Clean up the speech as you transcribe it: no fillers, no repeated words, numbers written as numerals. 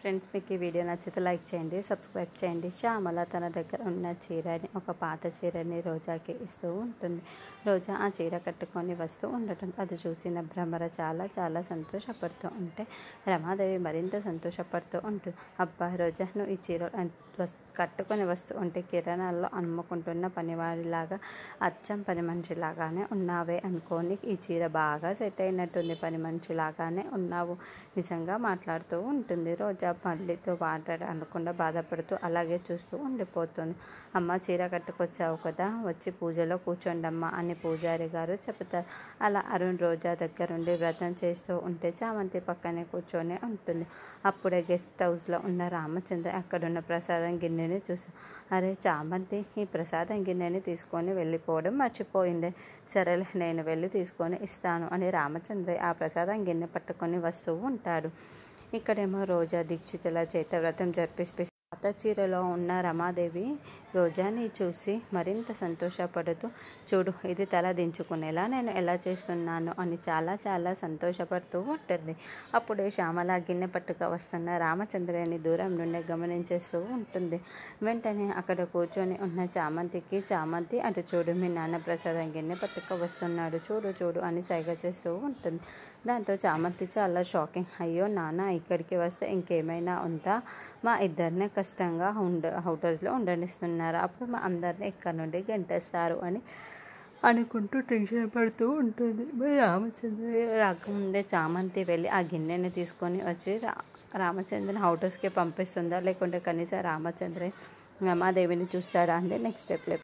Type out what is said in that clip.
Friends, మీకు ఈ video నచ్చితే లైక్ చేయండి, సబ్స్క్రైబ్ చేయండి. శ్యామల తన దగ్గర ఉన్న చీరని, ఒక పాత చీరని రోజాకి ఇస్తూ ఉంటుంది. రోజా ఆ చీర కట్టుకొని వస్తూ ఉండటం అది చూసిన భ్రమర చాలా చాలా సంతోషపడుతూ ఉంటే రమాదేవి మరింత సంతోషపడుతూ ఉంటుంది. అబ్బా రోజా, నువ్వు ఈ చీర కట్టుకొని వస్తూ ఉంటే కిరణాల్లో అమ్ముకుంటున్న పనివాడిలాగా, అచ్చం పని మనిషిలాగానే ఉన్నావే అనుకోని ఈ చీర బాగా సెట్ అయినట్టుంది, పని మనిషిలాగానే ఉన్నావు, నిజంగా మాట్లాడుతూ ఉంటుంది. రోజా మళ్ళీతో మాట్లాడకుండా బాధపడుతూ అలాగే చూస్తూ ఉండిపోతుంది. అమ్మ, చీర కట్టుకొచ్చావు కదా, వచ్చి పూజలో కూర్చోండమ్మా అని పూజారి గారు చెబుతారు. అలా అరుణ్ రోజా దగ్గరుండి వ్రతం చేస్తూ ఉంటే చామంతి పక్కనే కూర్చొని ఉంటుంది. అప్పుడే గెస్ట్ హౌస్లో ఉన్న రామచంద్ర అక్కడున్న ప్రసాదం గిన్నెని చూసి, అరే చామంతి, ఈ ప్రసాదం గిన్నెని తీసుకొని వెళ్ళిపోవడం మర్చిపోయింది. సరేలే, నేను వెళ్ళి తీసుకొని ఇస్తాను అని రామచంద్ర ఆ ప్రసాదం గిన్నె పట్టుకొని వస్తూ ఉంటాడు. ఇక్కడేమో రోజా దీక్షితుల చేత వ్రతం జరిపిస్తే పాత చీరలో ఉన్న రమాదేవి రోజాని చూసి మరింత సంతోషపడుతూ, చూడు, ఇది తల దించుకునేలా నేను ఎలా చేస్తున్నాను అని చాలా చాలా సంతోషపడుతూ ఉంటుంది. అప్పుడే శ్యామల గిన్నె పట్టుక వస్తున్న రామచంద్రని దూరం నుండి గమనించేస్తూ ఉంటుంది. వెంటనే అక్కడ కూర్చొని ఉన్న చామంతికి, చామంతి అటు చూడు, మీ నాన్న ప్రసాదం గిన్నె పట్టుక వస్తున్నాడు, చూడు చూడు అని సైగ చేస్తూ ఉంటుంది. దాంతో చామంతి చాలా షాకింగ్. అయ్యో నాన్న, ఇక్కడికి వస్తే ఇంకేమైనా ఉందా? మా ఇద్దరినే కష్టంగా హౌటౌస్లో ఉండనిస్తున్నారా? అప్పుడు మా అందరినీ ఇక్కడ నుండి గంటేస్తారు అని అనుకుంటూ టెన్షన్ పడుతూ ఉంటుంది. మరి రామచంద్ర రాకముందే చామంతి వెళ్ళి ఆ గిన్నెని తీసుకొని వచ్చి రామచంద్రని హౌటౌస్కి పంపిస్తుందా, లేకుంటే కనీసం రామచంద్ర రమాదేవిని చూస్తాడా అంటే నెక్స్ట్ స్టెప్లో